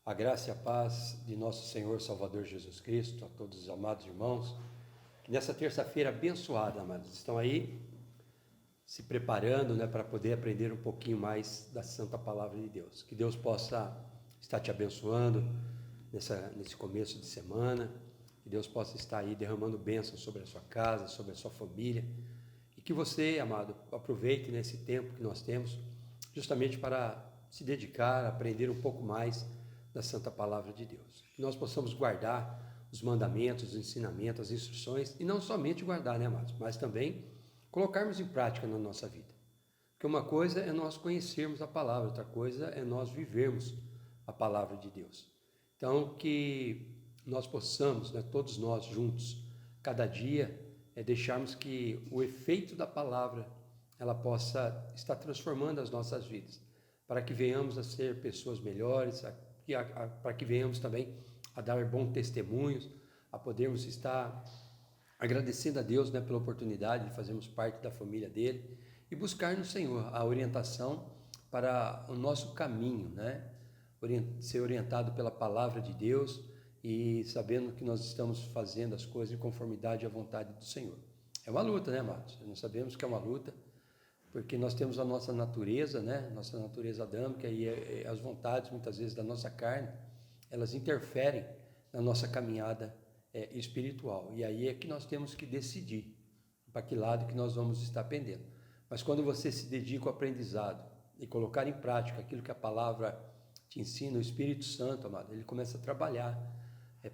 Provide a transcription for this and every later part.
A graça e a paz de nosso Senhor Salvador Jesus Cristo, a todos os amados irmãos, que nessa terça-feira abençoada, amados, estão aí se preparando, para poder aprender um pouquinho mais da Santa Palavra de Deus. Que Deus possa estar te abençoando nesse começo de semana, que Deus possa estar aí derramando bênçãos sobre a sua casa, sobre a sua família, e que você, amado, aproveite nesse tempo que nós temos, justamente para se dedicar a aprender um pouco mais da Santa Palavra de Deus. Que nós possamos guardar os mandamentos, os ensinamentos, as instruções, e não somente guardar, amados, mas também colocarmos em prática na nossa vida. Porque uma coisa é nós conhecermos a palavra, outra coisa é nós vivermos a palavra de Deus. Então, que nós possamos, todos nós juntos, cada dia, deixarmos que o efeito da palavra, ela possa estar transformando as nossas vidas, para que venhamos a ser pessoas melhores, para que venhamos também a dar bons testemunhos, a podermos estar agradecendo a Deus, pela oportunidade de fazermos parte da família dele e buscar no Senhor a orientação para o nosso caminho, ser orientado pela palavra de Deus e sabendo que nós estamos fazendo as coisas em conformidade à vontade do Senhor. É uma luta, amados? Nós sabemos que é uma luta, porque nós temos a nossa natureza, nossa natureza adâmica, e as vontades, muitas vezes, da nossa carne, elas interferem na nossa caminhada espiritual. E aí é que nós temos que decidir para que lado que nós vamos estar pendendo. Mas quando você se dedica ao aprendizado e colocar em prática aquilo que a palavra te ensina, o Espírito Santo, amado, ele começa a trabalhar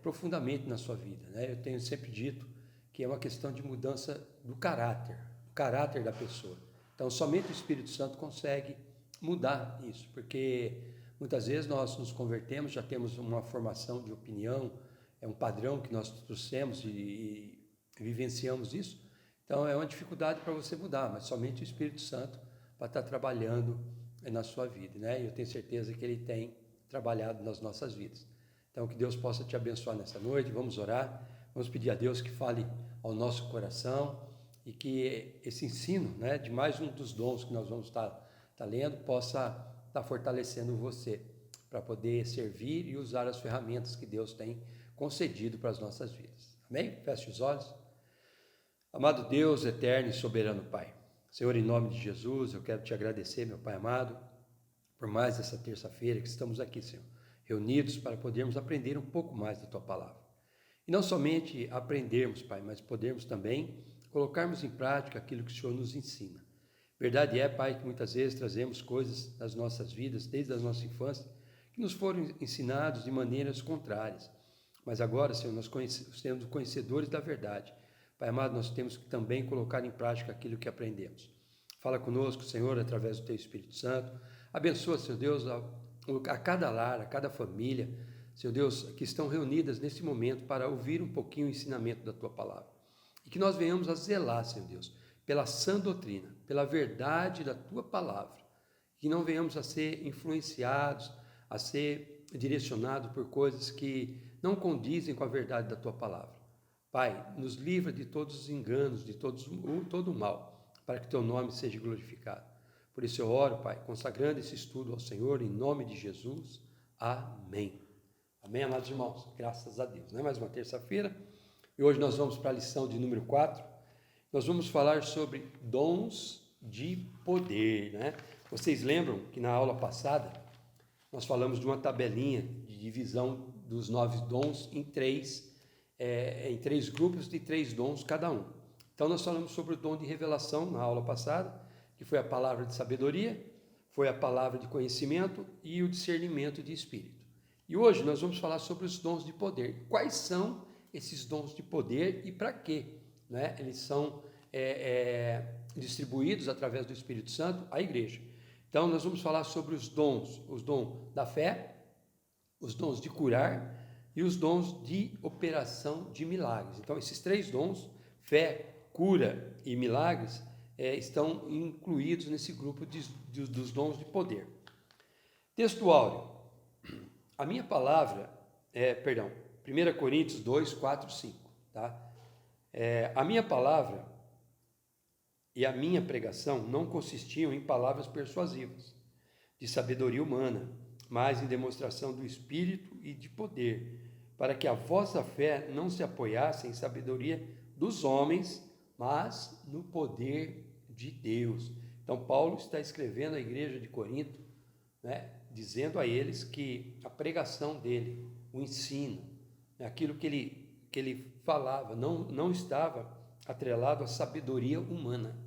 profundamente na sua vida. Eu tenho sempre dito que é uma questão de mudança do caráter da pessoa. Então, somente o Espírito Santo consegue mudar isso, porque muitas vezes nós nos convertemos, já temos uma formação de opinião, é um padrão que nós trouxemos e vivenciamos isso. Então, é uma dificuldade para você mudar, mas somente o Espírito Santo vai estar trabalhando na sua vida, E eu tenho certeza que Ele tem trabalhado nas nossas vidas. Então, que Deus possa te abençoar nessa noite. Vamos orar, vamos pedir a Deus que fale ao nosso coração e que esse ensino, de mais um dos dons que nós vamos estar lendo, possa estar fortalecendo você para poder servir e usar as ferramentas que Deus tem concedido para as nossas vidas. Amém? Feche os olhos. Amado Deus, eterno e soberano Pai, Senhor, em nome de Jesus, eu quero te agradecer, meu Pai amado, por mais essa terça-feira que estamos aqui, Senhor, reunidos para podermos aprender um pouco mais da Tua Palavra. E não somente aprendermos, Pai, mas podermos também colocarmos em prática aquilo que o Senhor nos ensina. Verdade é, Pai, que muitas vezes trazemos coisas das nossas vidas, desde a nossa infância, que nos foram ensinados de maneiras contrárias. Mas agora, Senhor, nós sendo conhecedores da verdade, Pai amado, nós temos que também colocar em prática aquilo que aprendemos. Fala conosco, Senhor, através do Teu Espírito Santo. Abençoa, Senhor Deus, a cada lar, a cada família, Senhor Deus, que estão reunidas nesse momento para ouvir um pouquinho o ensinamento da Tua Palavra. E que nós venhamos a zelar, Senhor Deus, pela sã doutrina, pela verdade da Tua Palavra. Que não venhamos a ser influenciados, a ser direcionados por coisas que não condizem com a verdade da Tua Palavra. Pai, nos livra de todos os enganos, de todo o mal, para que Teu nome seja glorificado. Por isso eu oro, Pai, consagrando esse estudo ao Senhor, em nome de Jesus. Amém. Amém, amados irmãos? Graças a Deus. Mais uma terça-feira, e hoje nós vamos para a lição de número 4. Nós vamos falar sobre dons de poder, Vocês lembram que na aula passada nós falamos de uma tabelinha de divisão dos 9 dons em três grupos de 3 dons cada um. Então nós falamos sobre o dom de revelação na aula passada, que foi a palavra de sabedoria, foi a palavra de conhecimento e o discernimento de espírito. E hoje nós vamos falar sobre os dons de poder. Quais são esses dons de poder e para quê? Eles são distribuídos através do Espírito Santo à igreja. Então nós vamos falar sobre os dons da fé, os dons de curar e os dons de operação de milagres. Então esses 3 dons, fé, cura e milagres, estão incluídos nesse grupo dos dons de poder. Texto áureo. A minha palavra, 1 Coríntios 2, 4, 5, a minha palavra e a minha pregação não consistiam em palavras persuasivas, de sabedoria humana, mas em demonstração do Espírito e de poder, para que a vossa fé não se apoiasse em sabedoria dos homens, mas no poder de Deus. Então, Paulo está escrevendo à igreja de Corinto, né, dizendo a eles que a pregação dele, o ensino, aquilo que ele falava, não estava atrelado à sabedoria humana,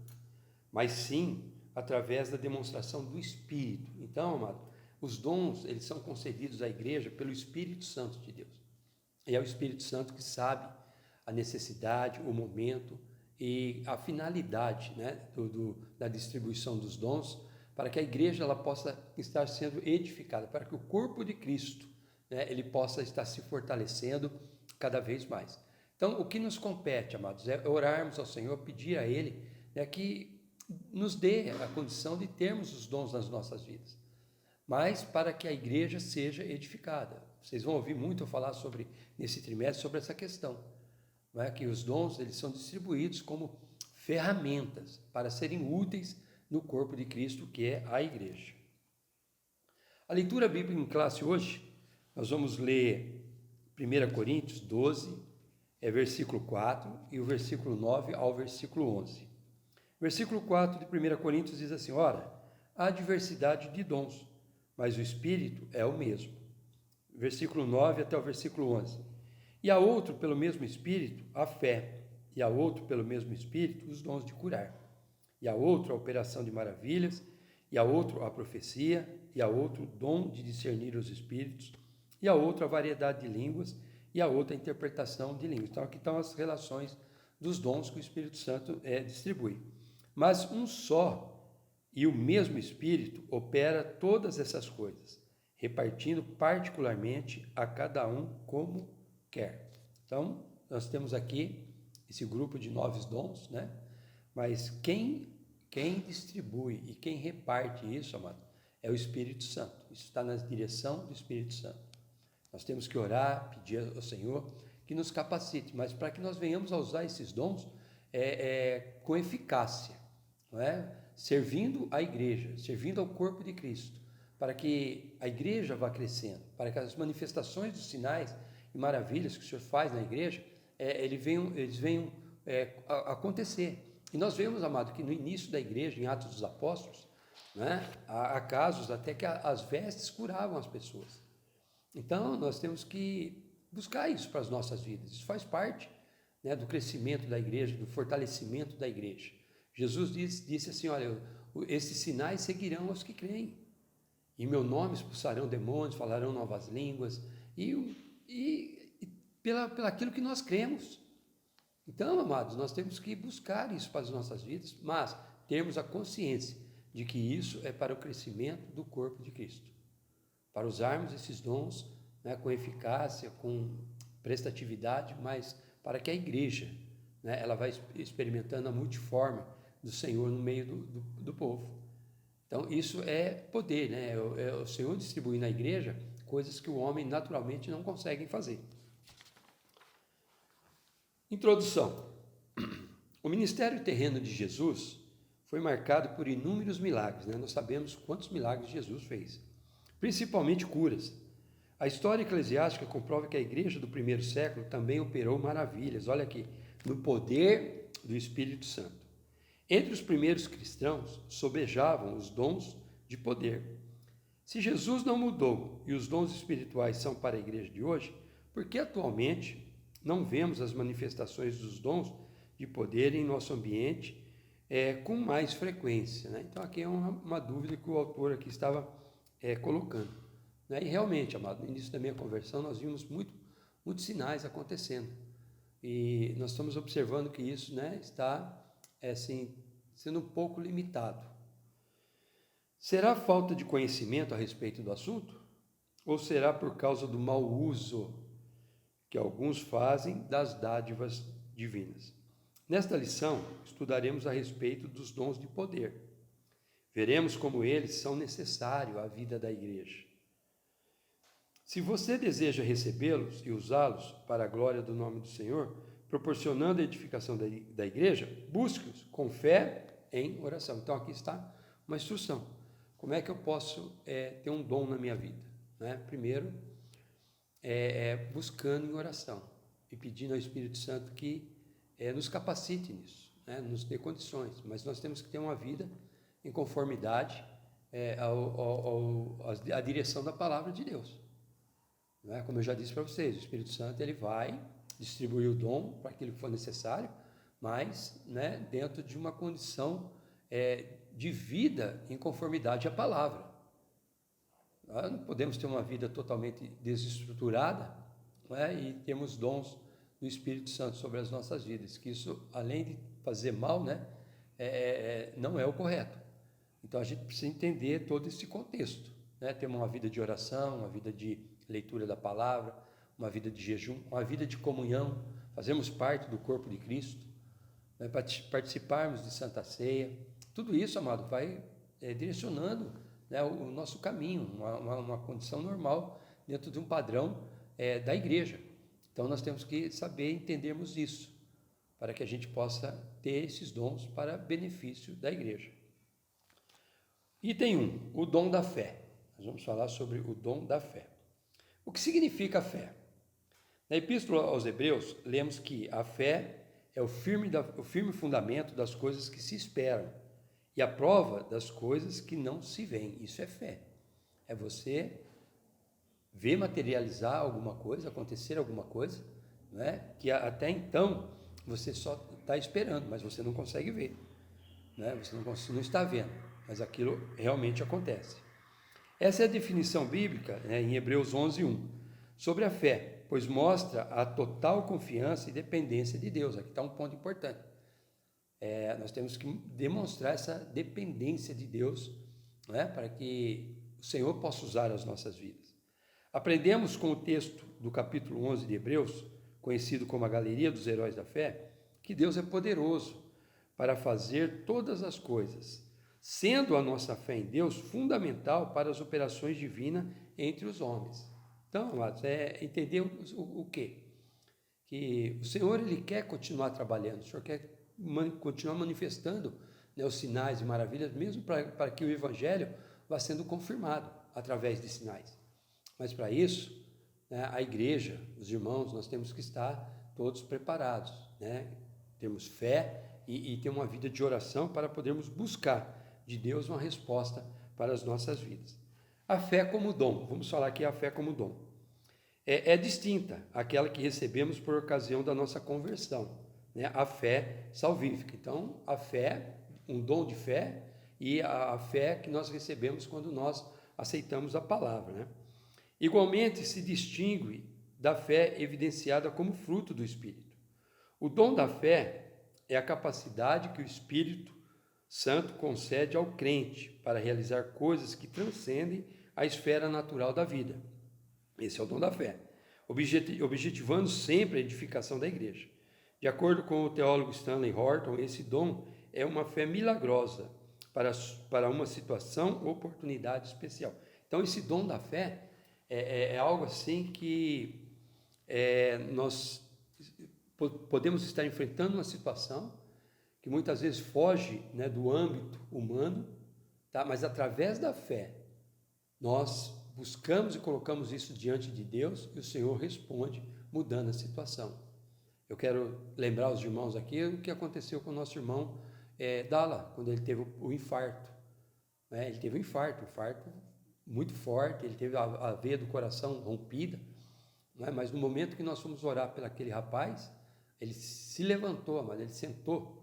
mas sim através da demonstração do Espírito. Então, amado, os dons, eles são concedidos à igreja pelo Espírito Santo de Deus. E é o Espírito Santo que sabe a necessidade, o momento e a finalidade, né, da distribuição dos dons, para que a igreja ela possa estar sendo edificada, para que o corpo de Cristo, né, ele possa estar se fortalecendo cada vez mais. Então, o que nos compete, amados, é orarmos ao Senhor, pedir a Ele, né, que nos dê a condição de termos os dons nas nossas vidas, mas para que a igreja seja edificada. Vocês vão ouvir muito eu falar nesse trimestre sobre essa questão, não é? Que os dons eles são distribuídos como ferramentas para serem úteis no corpo de Cristo, que é a igreja. A leitura bíblica em classe hoje, nós vamos ler 1 Coríntios 12, versículo 4, e o versículo 9 ao versículo 11. Versículo 4 de 1 Coríntios diz assim: ora, há diversidade de dons, mas o Espírito é o mesmo. Versículo 9 até o versículo 11. E há outro pelo mesmo Espírito a fé, e há outro pelo mesmo Espírito os dons de curar, e há outro a operação de maravilhas, e há outro a profecia, e há outro dom de discernir os espíritos, e há outro a variedade de línguas, e há outra a interpretação de línguas. Então aqui estão as relações dos dons que o Espírito Santo distribui. Mas um só e o mesmo Espírito opera todas essas coisas, repartindo particularmente a cada um como quer. Então, nós temos aqui esse grupo de 9 dons, né? Mas quem distribui e quem reparte isso, amado, é o Espírito Santo. Isso está na direção do Espírito Santo. Nós temos que orar, pedir ao Senhor que nos capacite, mas para que nós venhamos a usar esses dons com eficácia, não é? Servindo a igreja, servindo ao corpo de Cristo, para que a igreja vá crescendo, para que as manifestações dos sinais e maravilhas que o Senhor faz na igreja, eles venham a acontecer. E nós vemos, amado, que no início da igreja, em Atos dos Apóstolos, né, há casos até que as vestes curavam as pessoas. Então, nós temos que buscar isso para as nossas vidas. Isso faz parte, né, do crescimento da igreja, do fortalecimento da igreja. Jesus disse assim, olha, esses sinais seguirão aos que creem. Em meu nome expulsarão demônios, falarão novas línguas, e pelo aquilo que nós cremos. Então, amados, nós temos que buscar isso para as nossas vidas, mas termos a consciência de que isso é para o crescimento do corpo de Cristo. Para usarmos esses dons, né, com eficácia, com prestatividade, mas para que a igreja, né, ela vai experimentando a multiforme do Senhor no meio do povo. Então, isso é poder, né? É o Senhor distribuir na igreja coisas que o homem naturalmente não consegue fazer. Introdução. O ministério terreno de Jesus foi marcado por inúmeros milagres, né? Nós sabemos quantos milagres Jesus fez, principalmente curas. A história eclesiástica comprova que a igreja do primeiro século também operou maravilhas, olha aqui, no poder do Espírito Santo. Entre os primeiros cristãos sobejavam os dons de poder. Se Jesus não mudou e os dons espirituais são para a igreja de hoje, por que atualmente não vemos as manifestações dos dons de poder em nosso ambiente com mais frequência, né? Então aqui é uma dúvida que o autor aqui estava colocando, né? E realmente, amado, no início da minha conversão nós vimos muitos sinais acontecendo e nós estamos observando que isso, né, está assim, sendo um pouco limitado. Será falta de conhecimento a respeito do assunto? Ou será por causa do mau uso que alguns fazem das dádivas divinas? Nesta lição, estudaremos a respeito dos dons de poder. Veremos como eles são necessários à vida da igreja. Se você deseja recebê-los e usá-los para a glória do nome do Senhor, proporcionando a edificação da igreja, busque-os com fé em oração. Então aqui está uma instrução. Como é que eu posso ter um dom na minha vida? né? Primeiro, buscando em oração e pedindo ao Espírito Santo que nos capacite nisso, né? Nos dê condições, mas nós temos que ter uma vida em conformidade à direção da palavra de Deus, né? Como eu já disse para vocês, o Espírito Santo ele vai distribuir o dom para aquilo que for necessário, mas, né, dentro de uma condição de vida em conformidade à palavra. Nós não podemos ter uma vida totalmente desestruturada, né, e temos dons do Espírito Santo sobre as nossas vidas, que isso, além de fazer mal, né, não é o correto. Então a gente precisa entender todo esse contexto, né? Ter uma vida de oração, uma vida de leitura da palavra, uma vida de jejum, uma vida de comunhão, fazermos parte do corpo de Cristo, né? Participarmos de Santa Ceia. Tudo isso, amado, vai direcionando, né, o nosso caminho, uma condição normal dentro de um padrão da igreja. Então nós temos que saber entendermos isso, para que a gente possa ter esses dons para benefício da igreja. Item 1, o dom da fé. Nós vamos falar sobre o dom da fé. O que significa a fé? Na Epístola aos Hebreus, lemos que a fé é o firme fundamento das coisas que se esperam e a prova das coisas que não se veem. Isso é fé. É você ver materializar alguma coisa, acontecer alguma coisa, né, que até então você só está esperando, mas você não consegue ver, né, você não está vendo, mas aquilo realmente acontece. Essa é a definição bíblica, né, em Hebreus 11:1, sobre a fé, pois mostra a total confiança e dependência de Deus. Aqui está um ponto importante. Nós temos que demonstrar essa dependência de Deus, né, para que o Senhor possa usar as nossas vidas. Aprendemos com o texto do capítulo 11 de Hebreus, conhecido como a Galeria dos Heróis da Fé, que Deus é poderoso para fazer todas as coisas, sendo a nossa fé em Deus fundamental para as operações divinas entre os homens. Então, amados, entender o quê? Que o Senhor ele quer continuar trabalhando, o Senhor quer continuar manifestando, né, os sinais e maravilhas, mesmo para que o Evangelho vá sendo confirmado através de sinais. Mas para isso, né, a igreja, os irmãos, nós temos que estar todos preparados, né? Termos fé e ter uma vida de oração para podermos buscar de Deus uma resposta para as nossas vidas. A fé como dom, vamos falar aqui a fé como dom. É distinta àquela que recebemos por ocasião da nossa conversão, né? A fé salvífica. Então, a fé, um dom de fé e a fé que nós recebemos quando nós aceitamos a palavra, né? Igualmente se distingue da fé evidenciada como fruto do Espírito. O dom da fé é a capacidade que o Espírito Santo concede ao crente para realizar coisas que transcendem a esfera natural da vida. Esse é o dom da fé, objetivando sempre a edificação da igreja. De acordo com o teólogo Stanley Horton, esse dom é uma fé milagrosa para uma situação ou oportunidade especial. Então, esse dom da fé é algo assim que nós podemos estar enfrentando uma situação que muitas vezes foge, né, do âmbito humano, tá? Mas através da fé, nós buscamos e colocamos isso diante de Deus e o Senhor responde, mudando a situação. Eu quero lembrar os irmãos aqui o que aconteceu com o nosso irmão Dala, quando ele teve o infarto. Né? Ele teve um infarto muito forte, ele teve a veia do coração rompida, né? Mas no momento que nós fomos orar por aquele rapaz, ele se levantou, mas ele sentou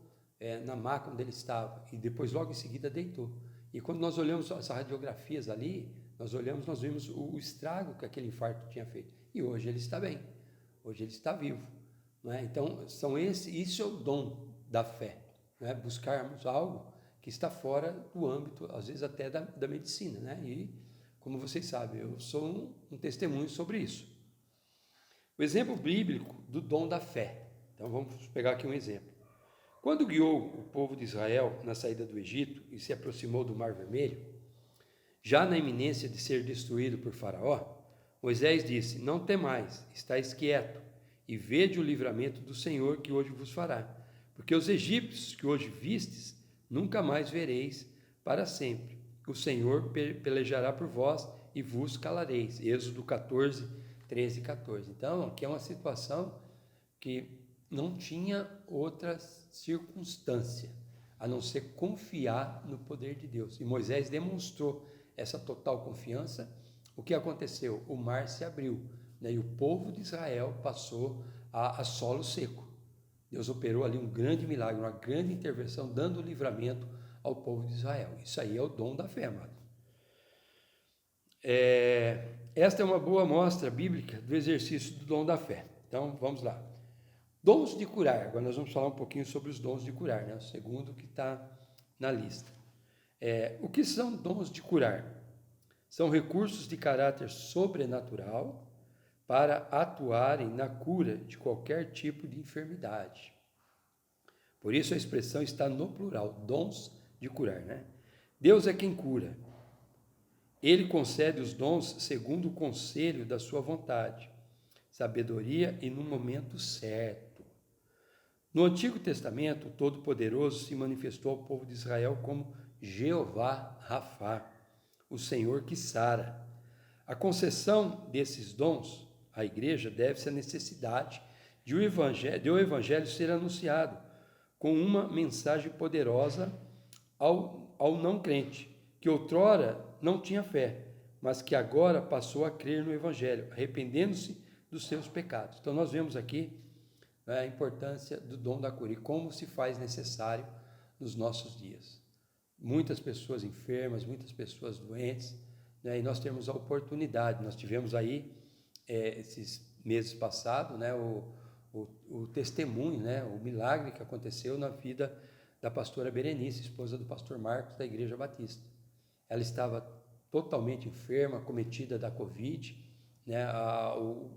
na maca onde ele estava e depois logo em seguida deitou. E quando nós olhamos as radiografias ali, nós vimos o estrago que aquele infarto tinha feito. E hoje ele está bem, hoje ele está vivo. Não é? Então, isso é o dom da fé, não é? Buscarmos algo que está fora do âmbito, às vezes até da medicina, né? E, como vocês sabem, eu sou um testemunho sobre isso. O exemplo bíblico do dom da fé. Então, vamos pegar aqui um exemplo. Quando guiou o povo de Israel na saída do Egito e se aproximou do Mar Vermelho, já na iminência de ser destruído por Faraó, Moisés disse: Não temais, estáis quieto, e vede o livramento do Senhor que hoje vos fará. Porque os egípcios que hoje vistes, nunca mais vereis para sempre. O Senhor pelejará por vós e vos calareis. Êxodo 14, 13 e 14. Então, aqui é uma situação que não tinha outra circunstância a não ser confiar no poder de Deus. E Moisés demonstrou essa total confiança. O que aconteceu? O mar se abriu, né? E o povo de Israel passou a solo seco. Deus operou ali um grande milagre, uma grande intervenção, dando livramento ao povo de Israel. Isso aí é o dom da fé, amado. Esta é uma boa amostra bíblica do exercício do dom da fé. Então, vamos lá. Dons de curar. Agora nós vamos falar um pouquinho sobre os dons de curar, né? O segundo que está na lista. O que são dons de curar? São recursos de caráter sobrenatural para atuarem na cura de qualquer tipo de enfermidade. Por isso a expressão está no plural, dons de curar, né? Deus é quem cura. Ele concede os dons segundo o conselho da sua vontade, sabedoria e no momento certo. No Antigo Testamento, o Todo-Poderoso se manifestou ao povo de Israel como Jeová Rafá, o Senhor que sara. A concessão desses dons à igreja deve-se à necessidade de o evangelho ser anunciado com uma mensagem poderosa ao não crente, que outrora não tinha fé, mas que agora passou a crer no evangelho, arrependendo-se dos seus pecados. Então nós vemos aqui, né, a importância do dom da cura e como se faz necessário nos nossos dias. Muitas pessoas enfermas, muitas pessoas doentes, né, e nós temos a oportunidade. Nós tivemos aí esses meses passados, né, o testemunho, né, o milagre que aconteceu na vida da pastora Berenice, esposa do pastor Marcos da Igreja Batista. Ela estava totalmente enferma, acometida da Covid, né,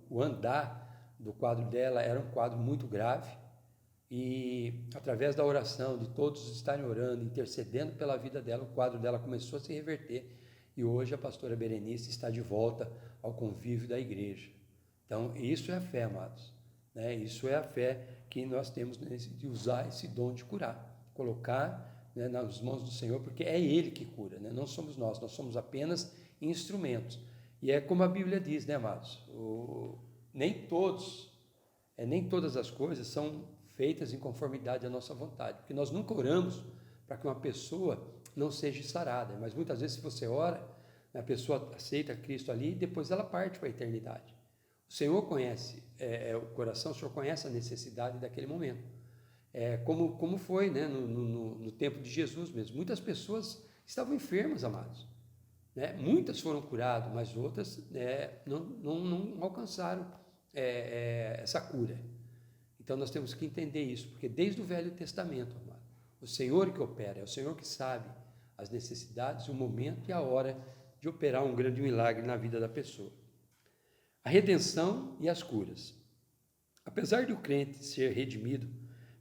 o andar do quadro dela era um quadro muito grave, e através da oração, de todos estarem orando, intercedendo pela vida dela, o quadro dela começou a se reverter, e hoje a pastora Berenice está de volta ao convívio da igreja. Então, isso é a fé, amados, né? Isso é a fé que nós temos de usar esse dom de curar, colocar, né, nas mãos do Senhor, porque é Ele que cura, né? Não somos nós somos apenas instrumentos. E é como a Bíblia diz, né, amados? Nem todas as coisas são feitas em conformidade à nossa vontade, porque nós nunca oramos para que uma pessoa não seja sarada, mas muitas vezes se você ora, a pessoa aceita Cristo ali e depois ela parte para a eternidade. O Senhor conhece o coração, o Senhor conhece a necessidade daquele momento. Como foi, né, no tempo de Jesus mesmo. Muitas pessoas estavam enfermas, amados, né? Muitas foram curadas, mas outras não alcançaram essa cura. Então nós temos que entender isso, porque desde o Velho Testamento, amado, o Senhor que opera, é o Senhor que sabe as necessidades, o momento e a hora de operar um grande milagre na vida da pessoa. A redenção e as curas. Apesar de o crente ser redimido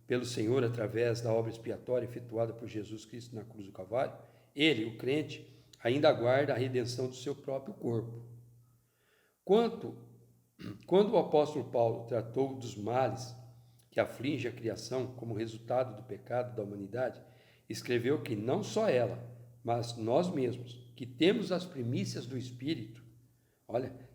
pelo Senhor através da obra expiatória efetuada por Jesus Cristo na cruz do Calvário, ele, o crente, ainda aguarda a redenção do seu próprio corpo. Quando o apóstolo Paulo tratou dos males que aflige a criação como resultado do pecado da humanidade, escreveu que não só ela, mas nós mesmos, que temos as primícias do Espírito,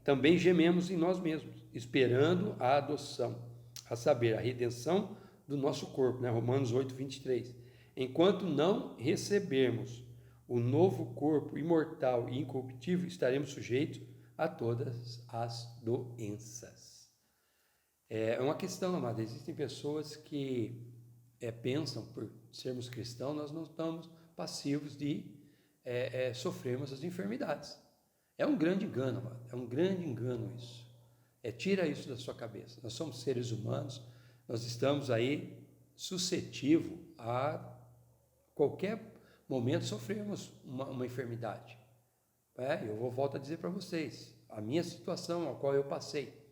também gememos em nós mesmos, esperando a adoção, a saber, a redenção do nosso corpo, né? Romanos 8, 23. Enquanto não recebermos o novo corpo imortal e incorruptível, estaremos sujeitos a todas as doenças. É uma questão, amada. Existem pessoas que pensam, por sermos cristãos, nós não estamos passivos de sofrermos as enfermidades. É um grande engano, amado. É um grande engano isso. Tira isso da sua cabeça. Nós somos seres humanos, nós estamos aí suscetíveis a qualquer momento sofrermos uma enfermidade. Eu volto a dizer para vocês, a minha situação, a qual eu passei,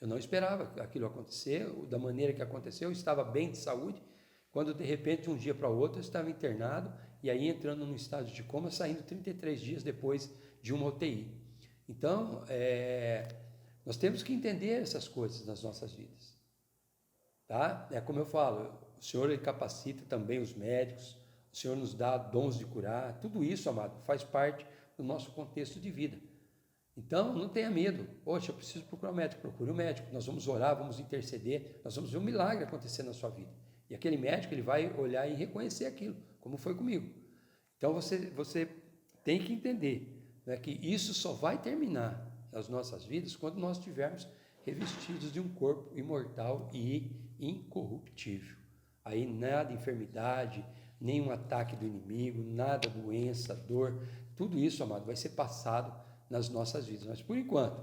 eu não esperava aquilo acontecer, da maneira que aconteceu, eu estava bem de saúde, quando de repente, de um dia para o outro, eu estava internado, e aí entrando num estado de coma, saindo 33 dias depois de uma UTI. Então, nós temos que entender essas coisas nas nossas vidas. Tá? É como eu falo, o Senhor ele capacita também os médicos, o Senhor nos dá dons de curar, tudo isso, amado, faz parte do nosso contexto de vida. Então, não tenha medo. Poxa, eu preciso procurar um médico. Procure um médico. Nós vamos orar, vamos interceder, nós vamos ver um milagre acontecer na sua vida. E aquele médico, ele vai olhar e reconhecer aquilo, como foi comigo. Então, você tem que entender, né, que isso só vai terminar nas nossas vidas quando nós estivermos revestidos de um corpo imortal e incorruptível. Aí nada enfermidade, nenhum ataque do inimigo, nada doença, dor, tudo isso, amado, vai ser passado nas nossas vidas. Mas por enquanto,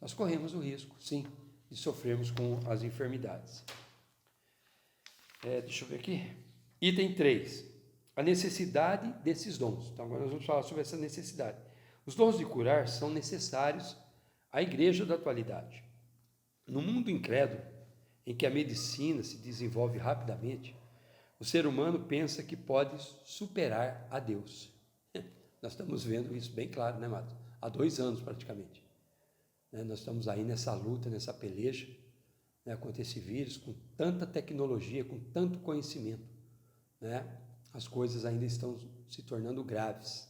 nós corremos o risco, sim, de sofrermos com as enfermidades. Deixa eu ver aqui. Item 3. A necessidade desses dons. Então agora nós vamos falar sobre essa necessidade. Os dons de curar são necessários à igreja da atualidade. No mundo incrédulo, em que a medicina se desenvolve rapidamente, o ser humano pensa que pode superar a Deus. Nós estamos vendo isso bem claro, né, Mato? Há 2 anos praticamente. Nós estamos aí nessa luta, nessa peleja, né, contra esse vírus, com tanta tecnologia, com tanto conhecimento, né? As coisas ainda estão se tornando graves.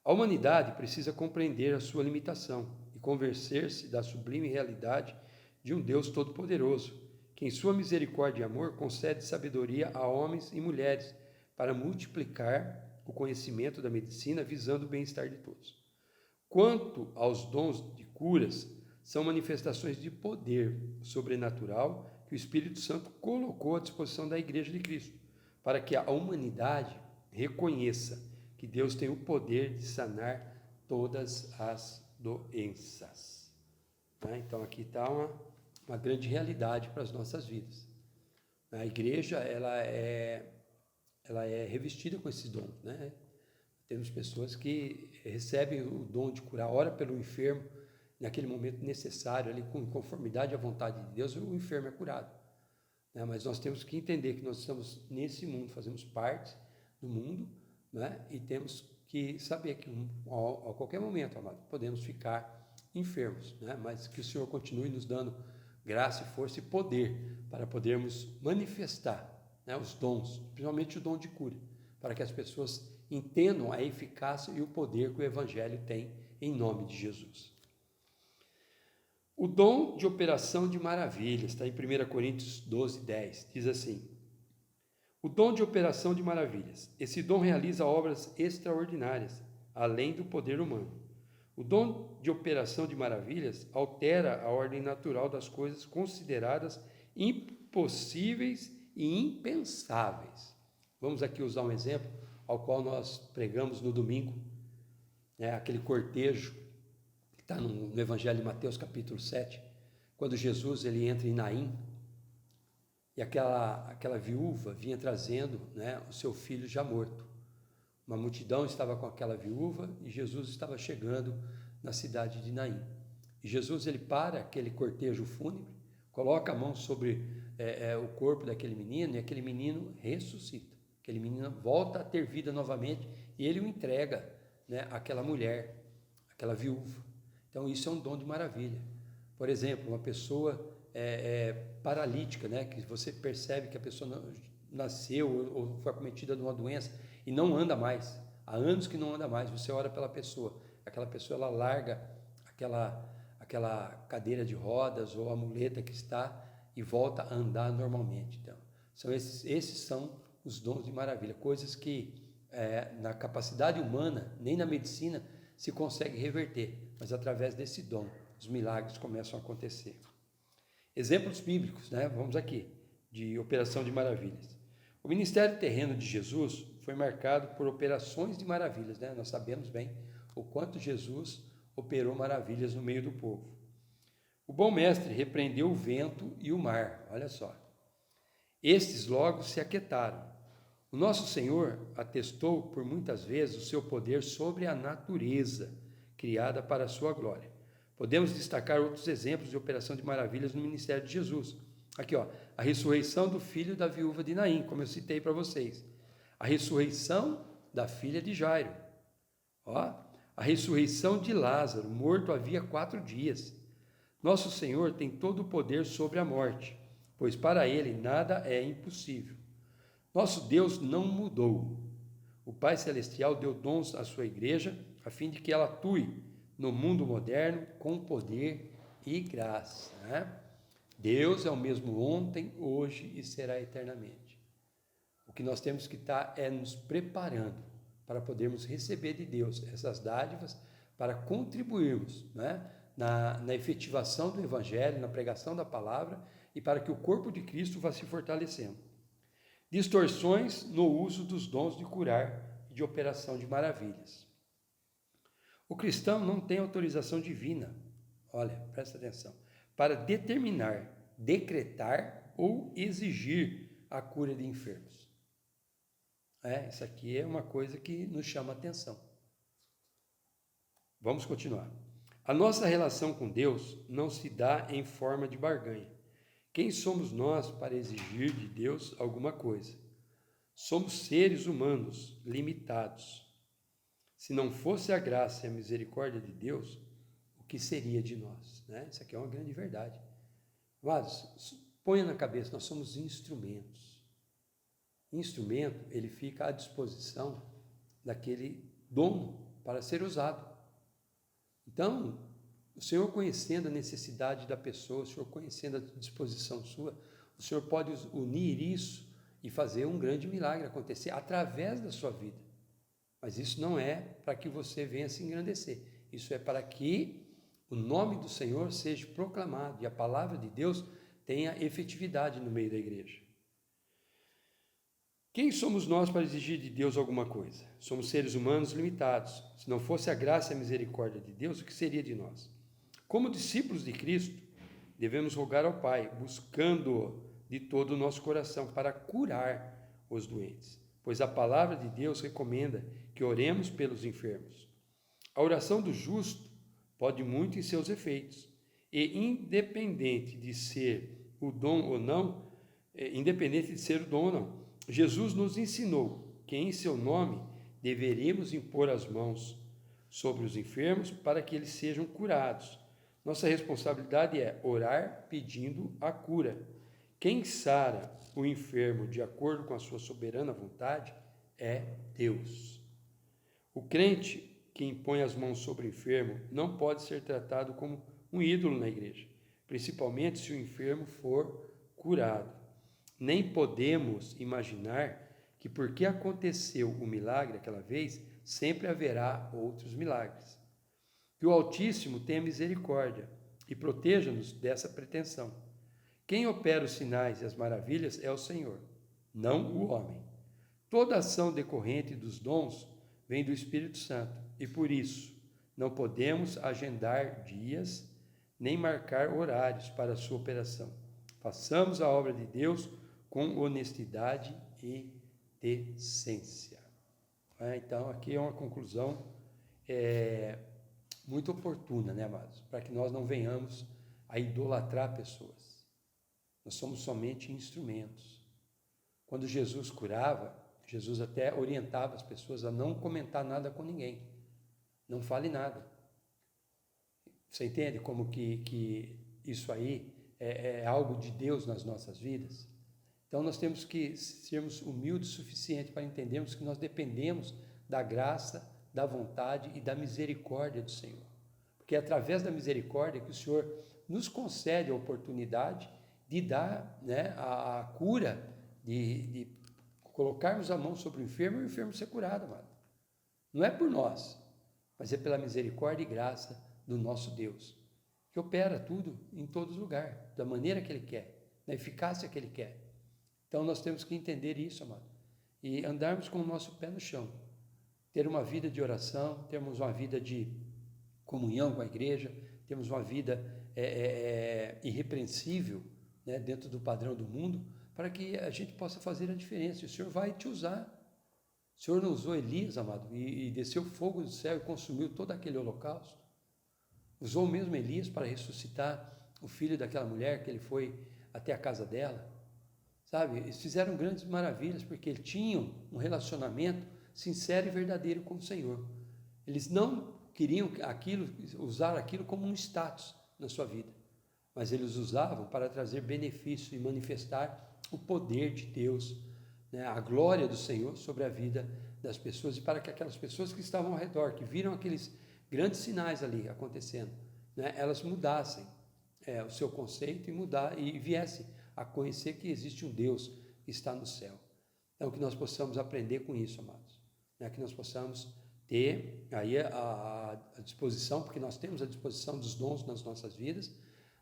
A humanidade precisa compreender a sua limitação e convencer-se da sublime realidade de um Deus todo-poderoso, que em sua misericórdia e amor concede sabedoria a homens e mulheres para multiplicar o conhecimento da medicina visando o bem-estar de todos. Quanto aos dons de curas, são manifestações de poder sobrenatural que o Espírito Santo colocou à disposição da Igreja de Cristo, para que a humanidade reconheça que Deus tem o poder de sanar todas as doenças. Então aqui está uma grande realidade para as nossas vidas. A igreja ela é revestida com esses dons, né? Temos pessoas que recebem o dom de curar, ora pelo enfermo, naquele momento necessário, ali, com conformidade à vontade de Deus, o enfermo é curado. Mas nós temos que entender que nós estamos nesse mundo, fazemos parte do mundo, né? E temos que saber que a qualquer momento, amado, podemos ficar enfermos, né? Mas que o Senhor continue nos dando graça, força e poder para podermos manifestar, né, os dons, principalmente o dom de cura, para que as pessoas entendam a eficácia e o poder que o Evangelho tem em nome de Jesus. O dom de operação de maravilhas, está em 1 Coríntios 12, 10, diz assim: o dom de operação de maravilhas. Esse dom realiza obras extraordinárias, além do poder humano. O dom de operação de maravilhas altera a ordem natural das coisas consideradas impossíveis e impensáveis. Vamos aqui usar um exemplo ao qual nós pregamos no domingo, aquele cortejo que está no Evangelho de Mateus capítulo 7, quando Jesus ele entra em Naim, e aquela viúva vinha trazendo, né, o seu filho já morto. Uma multidão estava com aquela viúva e Jesus estava chegando na cidade de Naim. E Jesus ele para aquele cortejo fúnebre, coloca a mão sobre o corpo daquele menino e aquele menino ressuscita. Aquele menino volta a ter vida novamente e ele o entrega, né, àquela mulher, àquela viúva. Então isso é um dom de maravilha. Por exemplo, uma pessoa paralítica, né, que você percebe que a pessoa nasceu ou foi acometida de uma doença e não anda mais, há anos que não anda mais, você ora pela pessoa, aquela pessoa ela larga aquela cadeira de rodas ou a muleta que está e volta a andar normalmente. Então, esses são os dons de maravilha, coisas que na capacidade humana, nem na medicina se consegue reverter, mas através desse dom, os milagres começam a acontecer. Exemplos bíblicos, né? Vamos aqui, de operação de maravilhas. O ministério terreno de Jesus foi marcado por operações de maravilhas, né? Nós sabemos bem o quanto Jesus operou maravilhas no meio do povo. O bom mestre repreendeu o vento e o mar, olha só. Estes logo se aquietaram. O nosso Senhor atestou por muitas vezes o seu poder sobre a natureza, criada para a sua glória. Podemos destacar outros exemplos de operação de maravilhas no ministério de Jesus. Aqui, a ressurreição do filho da viúva de Naim, como eu citei para vocês. A ressurreição da filha de Jairo. A ressurreição de Lázaro, morto havia 4 dias. Nosso Senhor tem todo o poder sobre a morte, pois para ele nada é impossível. Nosso Deus não mudou. O Pai Celestial deu dons à sua igreja, a fim de que ela atue no mundo moderno com poder e graça. Né? Deus é o mesmo ontem, hoje e será eternamente. O que nós temos que estar é nos preparando para podermos receber de Deus essas dádivas, para contribuirmos, né, na efetivação do Evangelho, na pregação da palavra e para que o corpo de Cristo vá se fortalecendo. Distorções no uso dos dons de curar e de operação de maravilhas. O cristão não tem autorização divina, olha, presta atenção, para determinar, decretar ou exigir a cura de enfermos. Isso aqui é uma coisa que nos chama a atenção. Vamos continuar. A nossa relação com Deus não se dá em forma de barganha. Quem somos nós para exigir de Deus alguma coisa? Somos seres humanos, limitados. Se não fosse a graça e a misericórdia de Deus, o que seria de nós? Isso aqui é uma grande verdade. Mas ponha na cabeça, nós somos instrumentos. Instrumento, ele fica à disposição daquele dono para ser usado. Então, o Senhor conhecendo a necessidade da pessoa, o Senhor conhecendo a disposição sua, o Senhor pode unir isso e fazer um grande milagre acontecer através da sua vida. Mas isso não é para que você venha se engrandecer. Isso é para que o nome do Senhor seja proclamado e a palavra de Deus tenha efetividade no meio da igreja. Quem somos nós para exigir de Deus alguma coisa? Somos seres humanos limitados. Se não fosse a graça e a misericórdia de Deus, o que seria de nós? Como discípulos de Cristo, devemos rogar ao Pai, buscando-o de todo o nosso coração para curar os doentes, pois a palavra de Deus recomenda que oremos pelos enfermos. A oração do justo pode muito em seus efeitos, e independente de ser o dom ou não, Jesus nos ensinou que em seu nome deveríamos impor as mãos sobre os enfermos para que eles sejam curados. Nossa responsabilidade é orar pedindo a cura. Quem sara o enfermo de acordo com a sua soberana vontade é Deus. O crente que impõe as mãos sobre o enfermo não pode ser tratado como um ídolo na igreja, principalmente se o enfermo for curado. Nem podemos imaginar que porque aconteceu o milagre aquela vez, sempre haverá outros milagres. Que o Altíssimo tenha misericórdia e proteja-nos dessa pretensão. Quem opera os sinais e as maravilhas é o Senhor, não o homem. Toda ação decorrente dos dons vem do Espírito Santo e por isso não podemos agendar dias nem marcar horários para a sua operação. Façamos a obra de Deus com honestidade e decência. Então, aqui é uma conclusão muito oportuna, né, amados? Para que nós não venhamos a idolatrar pessoas. Nós somos somente instrumentos. Quando Jesus curava, Jesus até orientava as pessoas a não comentar nada com ninguém. Não fale nada. Você entende como que isso aí é algo de Deus nas nossas vidas? Então, nós temos que sermos humildes o suficiente para entendermos que nós dependemos da graça, da vontade e da misericórdia do Senhor. Porque é através da misericórdia que o Senhor nos concede a oportunidade de dar, né, a cura, de colocarmos a mão sobre o enfermo e o enfermo ser curado, amado. Não é por nós, mas é pela misericórdia e graça do nosso Deus, que opera tudo em todo lugar, da maneira que Ele quer, na eficácia que Ele quer. Então, nós temos que entender isso, amado, e andarmos com o nosso pé no chão, ter uma vida de oração, termos uma vida de comunhão com a igreja, temos uma vida irrepreensível, né, dentro do padrão do mundo, para que a gente possa fazer a diferença. E o Senhor vai te usar. O Senhor não usou Elias, amado, e desceu fogo do céu e consumiu todo aquele holocausto. Usou mesmo Elias para ressuscitar o filho daquela mulher que ele foi até a casa dela. Sabe, eles fizeram grandes maravilhas porque eles tinham um relacionamento sincero e verdadeiro com o Senhor. Eles não queriam usar aquilo como um status na sua vida, mas eles usavam para trazer benefício e manifestar o poder de Deus, né, a glória do Senhor sobre a vida das pessoas, e para que aquelas pessoas que estavam ao redor, que viram aqueles grandes sinais ali acontecendo, né? Elas mudassem o seu conceito e viessem a conhecer que existe um Deus que está no céu. Então, que nós possamos aprender com isso, amados, né? Que nós possamos ter aí a disposição, porque nós temos a disposição dos dons nas nossas vidas,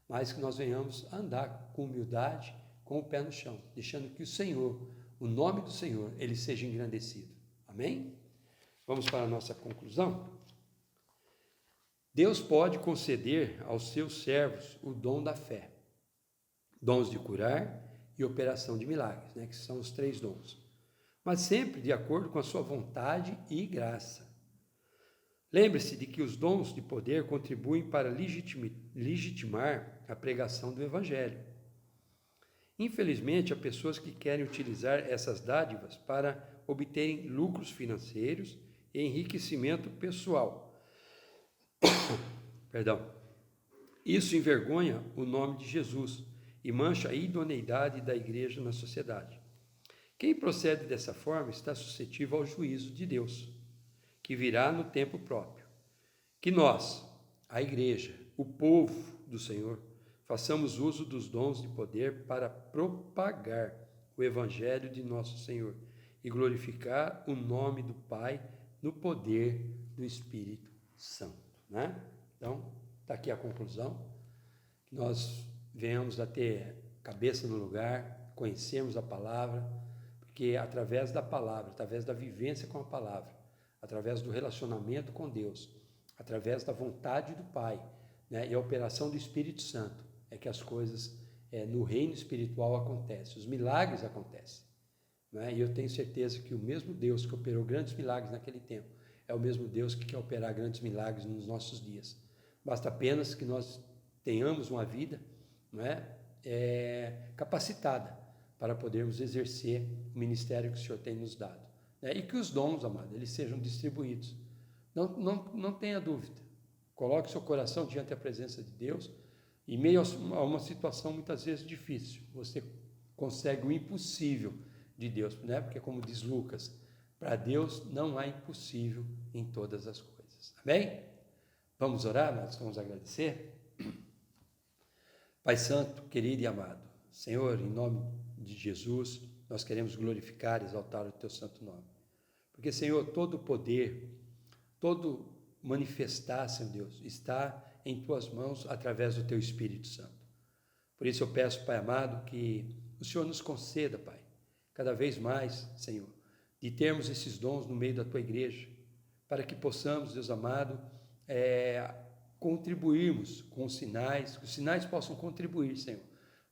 mas que nós venhamos a andar com humildade, com o pé no chão, deixando que o Senhor, o nome do Senhor, ele seja engrandecido. Amém? Vamos para a nossa conclusão? Deus pode conceder aos seus servos o dom da fé, dons de curar e operação de milagres, né, que são os 3 dons, mas sempre de acordo com a sua vontade e graça. Lembre-se de que os dons de poder contribuem para legitimar a pregação do Evangelho. Infelizmente, há pessoas que querem utilizar essas dádivas para obterem lucros financeiros e enriquecimento pessoal. Perdão. Isso envergonha o nome de Jesus e mancha a idoneidade da igreja na sociedade. Quem procede dessa forma está suscetível ao juízo de Deus, que virá no tempo próprio. Que nós, a igreja, o povo do Senhor, façamos uso dos dons de poder para propagar o evangelho de nosso Senhor e glorificar o nome do Pai no poder do Espírito Santo, né? Então, está aqui a conclusão, que nós venhamos a ter cabeça no lugar, conhecermos a palavra, porque através da palavra, através da vivência com a palavra, através do relacionamento com Deus, através da vontade do Pai, né, e a operação do Espírito Santo, é que as coisas no reino espiritual acontecem, os milagres acontecem, né? E eu tenho certeza que o mesmo Deus que operou grandes milagres naquele tempo, é o mesmo Deus que quer operar grandes milagres nos nossos dias. Basta apenas que nós tenhamos uma vida, não é, capacitada para podermos exercer o ministério que o Senhor tem nos dado, né? E que os dons, amado, eles sejam distribuídos. Não tenha dúvida. Coloque seu coração diante da presença de Deus. Em meio a uma situação muitas vezes difícil, você consegue o impossível de Deus, né? Porque como diz Lucas, para Deus não há impossível em todas as coisas. Amém? Vamos orar, nós vamos agradecer. Pai Santo, querido e amado, Senhor, em nome de Jesus, nós queremos glorificar e exaltar o Teu santo nome. Porque, Senhor, todo o poder, todo manifestar, Senhor Deus, está em Tuas mãos através do Teu Espírito Santo. Por isso eu peço, Pai amado, que o Senhor nos conceda, Pai, cada vez mais, Senhor, de termos esses dons no meio da Tua igreja, para que possamos, Deus amado, contribuirmos com os sinais, que os sinais possam contribuir, Senhor,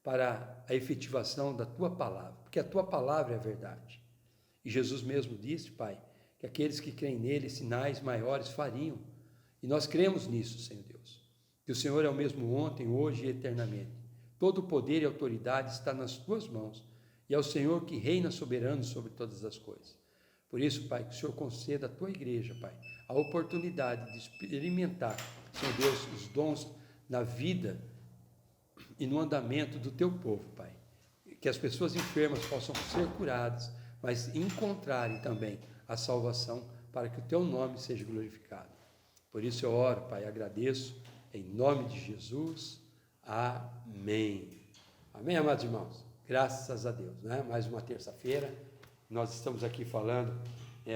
para a efetivação da Tua palavra, porque a Tua palavra é a verdade. E Jesus mesmo disse, Pai, que aqueles que creem nele, sinais maiores fariam. E nós cremos nisso, Senhor Deus, que o Senhor é o mesmo ontem, hoje e eternamente. Todo o poder e autoridade está nas Tuas mãos, e é o Senhor que reina soberano sobre todas as coisas. Por isso, Pai, que o Senhor conceda à Tua igreja, Pai, a oportunidade de experimentar, Senhor Deus, os dons na vida e no andamento do Teu povo, Pai. Que as pessoas enfermas possam ser curadas, mas encontrarem também a salvação para que o Teu nome seja glorificado. Por isso eu oro, Pai, agradeço, em nome de Jesus. Amém. Amém, amados irmãos? Graças a Deus, né? Mais uma terça-feira, nós estamos aqui falando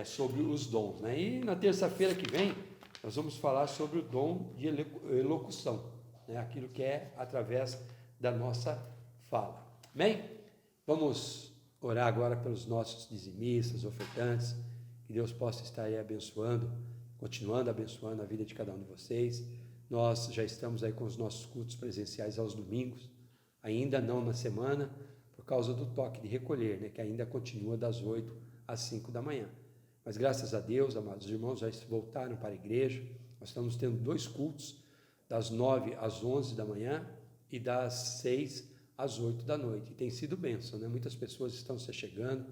sobre os dons, né? E na terça-feira que vem, nós vamos falar sobre o dom de elocução, né? Aquilo que é através da nossa fala. Amém? Vamos orar agora pelos nossos dizimistas, ofertantes, que Deus possa estar aí abençoando, continuando abençoando a vida de cada um de vocês. Nós já estamos aí com os nossos cultos presenciais aos domingos, ainda não na semana, por causa do toque de recolher, né, que ainda continua das 8 às 5 da manhã. Mas graças a Deus, amados irmãos, já voltaram para a igreja. Nós estamos tendo 2 cultos, das 9 às 11 da manhã e das 6 às 8 da noite. E tem sido bênção, né? Muitas pessoas estão se chegando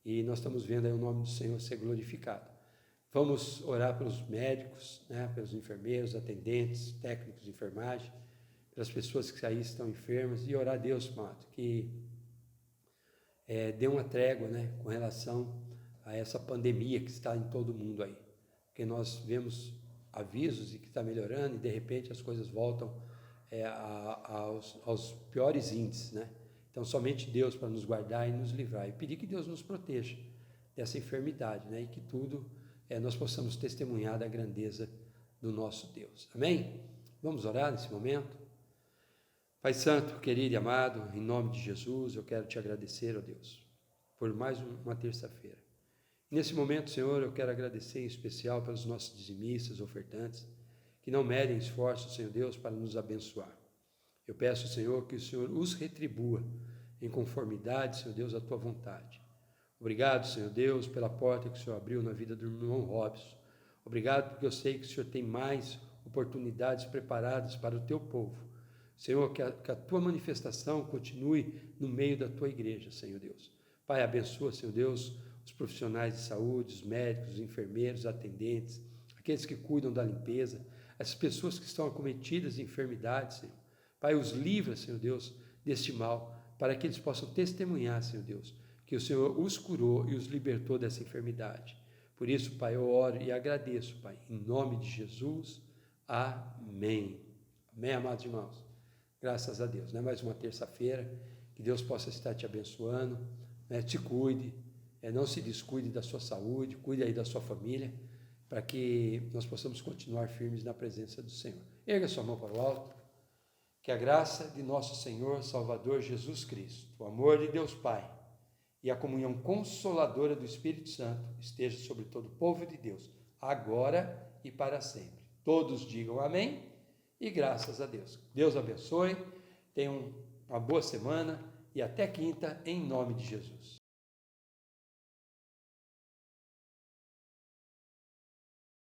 e nós estamos vendo aí o nome do Senhor ser glorificado. Vamos orar pelos médicos, né? Pelos enfermeiros, atendentes, técnicos de enfermagem, pelas pessoas que aí estão enfermas, e orar a Deus, amado, que dê uma trégua, né, com relação a essa pandemia que está em todo o mundo aí, porque nós vemos avisos de que está melhorando e de repente as coisas voltam aos piores índices, né? Então, somente Deus para nos guardar e nos livrar. E pedir que Deus nos proteja dessa enfermidade, né? E que tudo nós possamos testemunhar da grandeza do nosso Deus. Amém? Vamos orar nesse momento? Pai Santo, querido e amado, em nome de Jesus, eu quero te agradecer, ó Deus, por mais uma terça-feira. Nesse momento, Senhor, eu quero agradecer em especial pelos nossos dizimistas, ofertantes, que não medem esforços, Senhor Deus, para nos abençoar. Eu peço, Senhor, que o Senhor os retribua em conformidade, Senhor Deus, à tua vontade. Obrigado, Senhor Deus, pela porta que o Senhor abriu na vida do irmão Robson. Obrigado porque eu sei que o Senhor tem mais oportunidades preparadas para o teu povo. Senhor, que a tua manifestação continue no meio da tua igreja, Senhor Deus. Pai, abençoa, Senhor Deus, os profissionais de saúde, os médicos, os enfermeiros, atendentes, aqueles que cuidam da limpeza, as pessoas que estão acometidas de enfermidades, Senhor. Pai, os livra, Senhor Deus, deste mal, para que eles possam testemunhar, Senhor Deus, que o Senhor os curou e os libertou dessa enfermidade. Por isso, Pai, eu oro e agradeço, Pai, em nome de Jesus. Amém. Amém, amados irmãos. Graças a Deus, né? Mais uma terça-feira, que Deus possa estar te abençoando, né? Te cuide, não se descuide da sua saúde, cuide aí da sua família, para que nós possamos continuar firmes na presença do Senhor. Erga sua mão para o alto, que a graça de nosso Senhor, Salvador Jesus Cristo, o amor de Deus Pai e a comunhão consoladora do Espírito Santo esteja sobre todo o povo de Deus, agora e para sempre. Todos digam amém. E graças a Deus. Deus abençoe, tenham uma boa semana e até quinta, em nome de Jesus.